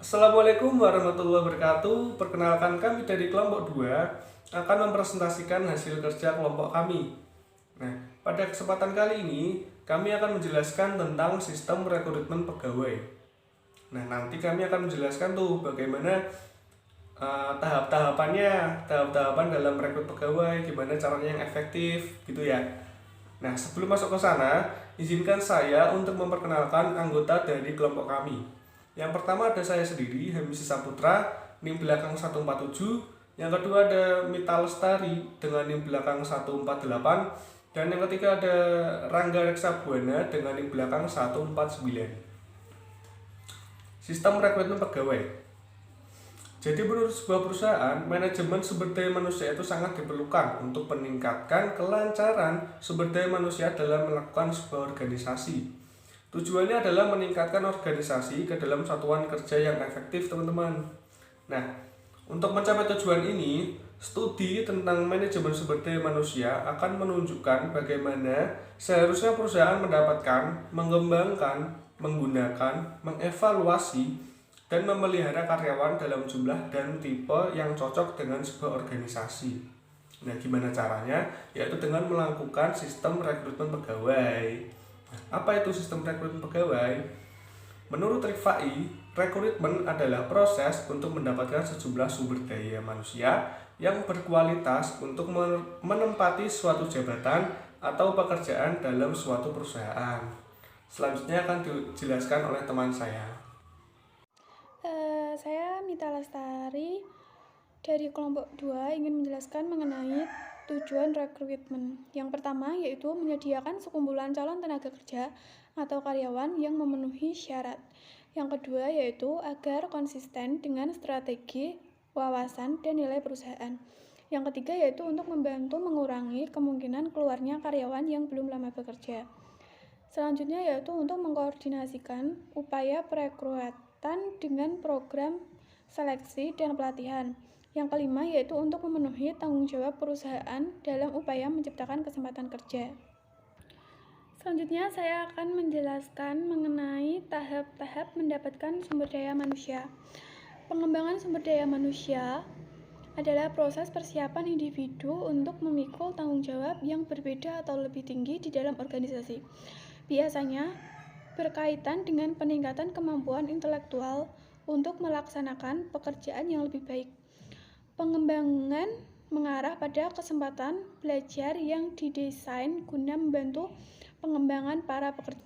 Assalamualaikum warahmatullahi wabarakatuh. Perkenalkan, kami dari kelompok 2 akan mempresentasikan hasil kerja kelompok kami. Nah, pada kesempatan kali ini kami akan menjelaskan tentang sistem rekrutmen pegawai. Nah, nanti kami akan menjelaskan tuh bagaimana tahap-tahapan dalam rekrut pegawai, gimana caranya yang efektif gitu ya. Nah, sebelum masuk ke sana, izinkan saya untuk memperkenalkan anggota dari kelompok kami. Yang pertama ada saya sendiri, Hemisi Saputra, NIM belakang 147. Yang kedua ada Mita Lestari dengan NIM belakang 148. Dan yang ketiga ada Rangga Reksa Buana dengan NIM belakang 149. Sistem rekrutmen pegawai. Jadi menurut sebuah perusahaan, manajemen sumber daya manusia itu sangat diperlukan untuk meningkatkan kelancaran sumber daya manusia dalam melakukan sebuah organisasi. Tujuannya adalah meningkatkan organisasi ke dalam satuan kerja yang efektif, teman-teman. Nah, untuk mencapai tujuan ini, studi tentang manajemen sumber daya manusia akan menunjukkan bagaimana seharusnya perusahaan mendapatkan, mengembangkan, menggunakan, mengevaluasi, dan memelihara karyawan dalam jumlah dan tipe yang cocok dengan sebuah organisasi. Nah, gimana caranya? Yaitu dengan melakukan sistem rekrutmen pegawai. Nah, apa itu sistem rekrutmen pegawai? Menurut Rifai, rekrutmen adalah proses untuk mendapatkan sejumlah sumber daya manusia yang berkualitas untuk menempati suatu jabatan atau pekerjaan dalam suatu perusahaan. Selanjutnya akan dijelaskan oleh teman saya. Saya Mita Lestari dari kelompok 2 ingin menjelaskan mengenai tujuan rekrutmen. Yang pertama yaitu menyediakan sekumpulan calon tenaga kerja atau karyawan yang memenuhi syarat. Yang kedua yaitu agar konsisten dengan strategi, wawasan, dan nilai perusahaan. Yang ketiga yaitu untuk membantu mengurangi kemungkinan keluarnya karyawan yang belum lama bekerja. Selanjutnya yaitu untuk mengkoordinasikan upaya perekrutan dengan program seleksi dan pelatihan. Yang kelima yaitu untuk memenuhi tanggung jawab perusahaan dalam upaya menciptakan kesempatan kerja. Selanjutnya saya akan menjelaskan mengenai tahap-tahap mendapatkan sumber daya manusia. Pengembangan sumber daya manusia adalah proses persiapan individu untuk memikul tanggung jawab yang berbeda atau lebih tinggi di dalam organisasi. Biasanya berkaitan dengan peningkatan kemampuan intelektual untuk melaksanakan pekerjaan yang lebih baik. Pengembangan mengarah pada kesempatan belajar yang didesain guna membantu pengembangan para pekerja.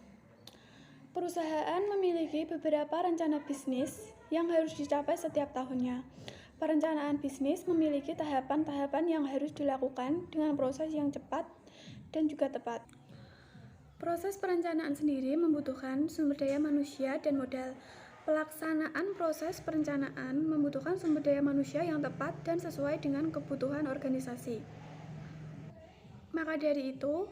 Perusahaan memiliki beberapa rencana bisnis yang harus dicapai setiap tahunnya. Perencanaan bisnis memiliki tahapan-tahapan yang harus dilakukan dengan proses yang cepat dan juga tepat. Proses perencanaan sendiri membutuhkan sumber daya manusia dan modal. Pelaksanaan proses perencanaan membutuhkan sumber daya manusia yang tepat dan sesuai dengan kebutuhan organisasi. Maka dari itu,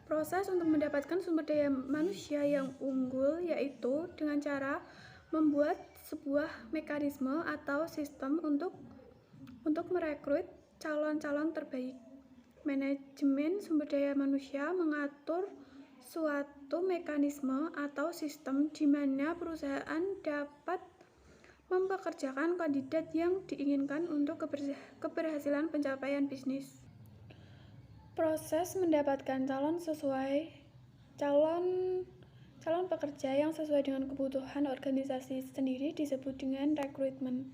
proses untuk mendapatkan sumber daya manusia yang unggul yaitu dengan cara membuat sebuah mekanisme atau sistem untuk merekrut calon-calon terbaik. Manajemen sumber daya manusia mengatur suatu mekanisme atau sistem di mana perusahaan dapat mempekerjakan kandidat yang diinginkan untuk keberhasilan pencapaian bisnis. Proses mendapatkan calon pekerja yang sesuai dengan kebutuhan organisasi sendiri disebut dengan rekrutmen.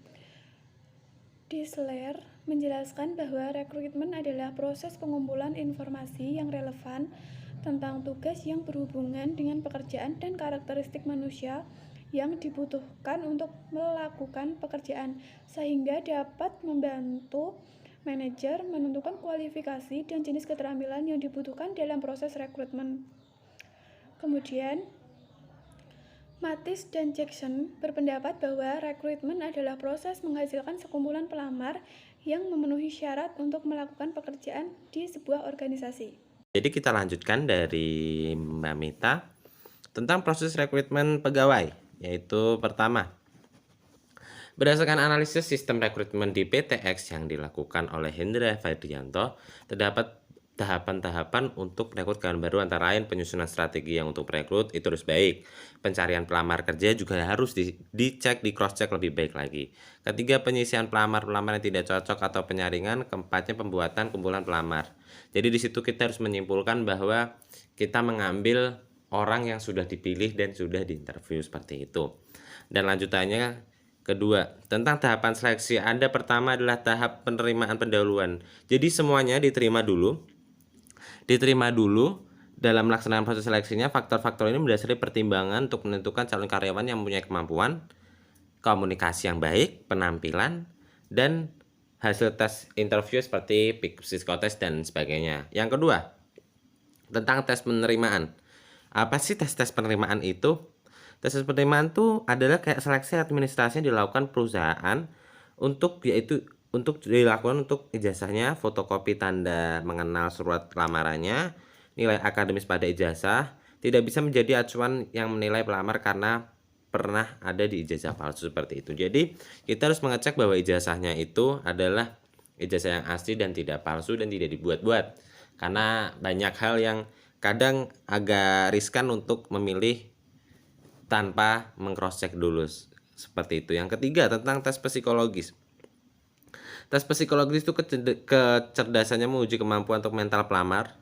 Disler menjelaskan bahwa rekrutmen adalah proses pengumpulan informasi yang relevan tentang tugas yang berhubungan dengan pekerjaan dan karakteristik manusia yang dibutuhkan untuk melakukan pekerjaan, sehingga dapat membantu manajer menentukan kualifikasi dan jenis keterampilan yang dibutuhkan dalam proses rekrutmen. Kemudian, Mattis dan Jackson berpendapat bahwa rekrutmen adalah proses menghasilkan sekumpulan pelamar yang memenuhi syarat untuk melakukan pekerjaan di sebuah organisasi. Jadi kita lanjutkan dari Mbak Mita tentang proses rekrutmen pegawai, yaitu pertama, berdasarkan analisis sistem rekrutmen di PTX yang dilakukan oleh Hendra Fadrianto, terdapat tahapan-tahapan untuk merekrut karyawan baru, antara lain penyusunan strategi yang untuk merekrut itu harus baik. Pencarian pelamar kerja juga harus dicek, di cross check lebih baik lagi. Ketiga, penyisian pelamar-pelamar yang tidak cocok atau penyaringan. Keempatnya, pembuatan kumpulan pelamar. Jadi di situ kita harus menyimpulkan bahwa kita mengambil orang yang sudah dipilih dan sudah diinterview seperti itu. Dan lanjutannya kedua, tentang tahapan seleksi. Ada pertama adalah tahap penerimaan pendahuluan. Jadi semuanya diterima dulu dalam melaksanakan proses seleksinya. Faktor-faktor ini mendasari pertimbangan untuk menentukan calon karyawan yang mempunyai kemampuan, komunikasi yang baik, penampilan, dan hasil tes interview seperti psikotes dan sebagainya. Yang kedua, tentang tes penerimaan. Apa sih tes penerimaan itu? Tes penerimaan itu adalah kayak seleksi administrasi yang dilakukan perusahaan untuk dilakukan untuk ijazahnya, fotokopi tanda mengenal surat lamarannya, nilai akademis pada ijazah. Tidak bisa menjadi acuan yang menilai pelamar karena pernah ada di ijazah palsu seperti itu. Jadi kita harus mengecek bahwa ijazahnya itu adalah ijazah yang asli dan tidak palsu dan tidak dibuat-buat. Karena banyak hal yang kadang agak riskan untuk memilih tanpa meng-cross check dulu seperti itu. Yang ketiga, tentang tes psikologis. Tes psikologis itu kecerdasannya menguji kemampuan untuk mental pelamar,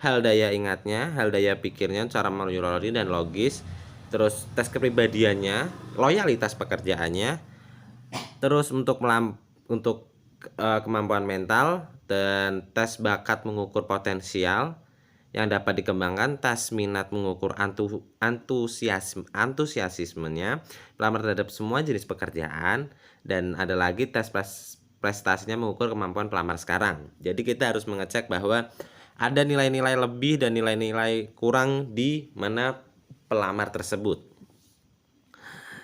hal daya ingatnya, hal daya pikirnya, cara menyuroli dan logis. Terus tes kepribadiannya, loyalitas pekerjaannya. Terus untuk kemampuan mental, dan tes bakat mengukur potensial yang dapat dikembangkan, tes minat mengukur antusiasmenya pelamar terhadap semua jenis pekerjaan, dan ada lagi tes prestasinya mengukur kemampuan pelamar sekarang. Jadi kita harus mengecek bahwa ada nilai-nilai lebih dan nilai-nilai kurang di mana pelamar tersebut.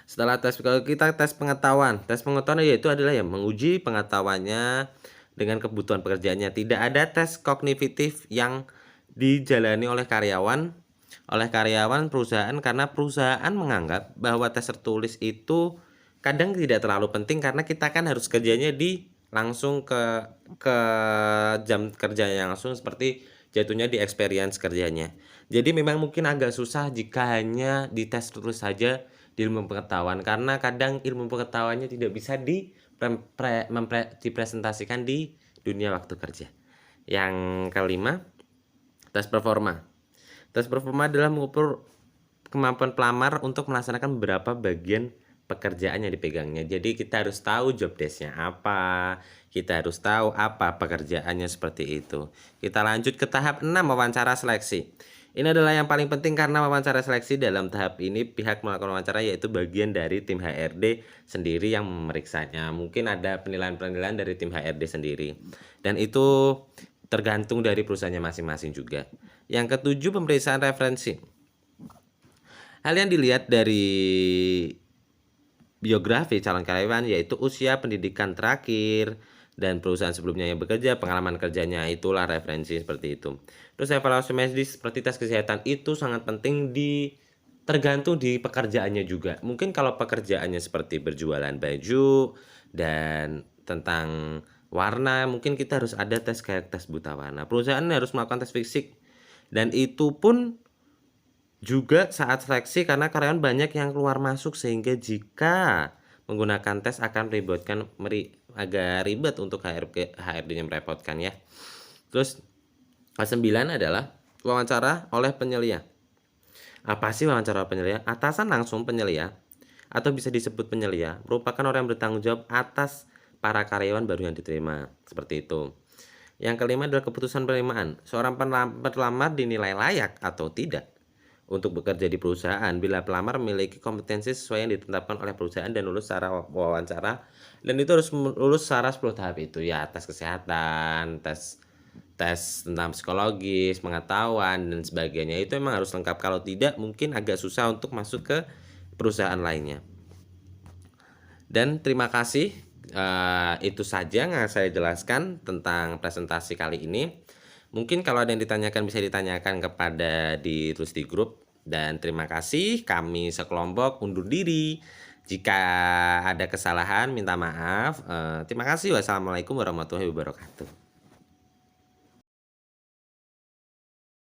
Setelah tes psikologi, kita tes pengetahuan. Tes pengetahuan yaitu adalah yang menguji pengetahuannya dengan kebutuhan pekerjaannya. Tidak ada tes kognitif yang dijalani oleh karyawan perusahaan, karena perusahaan menganggap bahwa tes tertulis itu kadang tidak terlalu penting karena kita kan harus kerjanya langsung ke jam kerjanya langsung, seperti jatuhnya di experience kerjanya. Jadi memang mungkin agak susah jika hanya dites tertulis saja di ilmu pengetahuan, karena kadang ilmu pengetahuannya tidak bisa dipresentasikan di dunia waktu kerja. Yang kelima, tes performa. Tes performa adalah mengukur kemampuan pelamar untuk melaksanakan beberapa bagian pekerjaan yang dipegangnya. Jadi kita harus tahu job desk-nya apa, kita harus tahu apa pekerjaannya seperti itu. Kita lanjut ke tahap 6, wawancara seleksi. Ini adalah yang paling penting karena wawancara seleksi dalam tahap ini pihak melakukan wawancara yaitu bagian dari tim HRD sendiri yang memeriksanya. Mungkin ada penilaian-penilaian dari tim HRD sendiri. Dan itu tergantung dari perusahaannya masing-masing juga. Yang ketujuh, pemeriksaan referensi. Hal yang dilihat dari biografi calon karyawan yaitu usia, pendidikan terakhir, dan perusahaan sebelumnya yang bekerja, pengalaman kerjanya, itulah referensi seperti itu. Terus evaluasi medis seperti tes kesehatan itu sangat penting tergantung di pekerjaannya juga. Mungkin kalau pekerjaannya seperti berjualan baju dan tentang warna, mungkin kita harus ada tes kayak tes buta warna. Perusahaan harus melakukan tes fisik, dan itu pun juga saat seleksi karena karyawan banyak yang keluar masuk, sehingga jika menggunakan tes akan meribatkan agak ribet untuk HRD-nya, merepotkan ya. Terus ke-9 adalah wawancara oleh penyelia. Apa sih wawancara penyelia? Atasan langsung penyelia atau bisa disebut penyelia merupakan orang yang bertanggung jawab atas para karyawan baru yang diterima, seperti itu. Yang kelima adalah keputusan penerimaan. Seorang pelamar dinilai layak atau tidak untuk bekerja di perusahaan bila pelamar memiliki kompetensi sesuai yang ditetapkan oleh perusahaan dan lulus secara wawancara, dan itu harus lulus secara 10 tahap itu ya, tes kesehatan, tes tentang psikologis, pengetahuan dan sebagainya. Itu memang harus lengkap, kalau tidak mungkin agak susah untuk masuk ke perusahaan lainnya. Dan terima kasih, itu saja yang saya jelaskan tentang presentasi kali ini. Mungkin kalau ada yang ditanyakan bisa ditanyakan kepada ditulis di grup. Dan terima kasih, kami sekelompok undur diri. Jika ada kesalahan minta maaf. Terima kasih. Wassalamualaikum warahmatullahi wabarakatuh.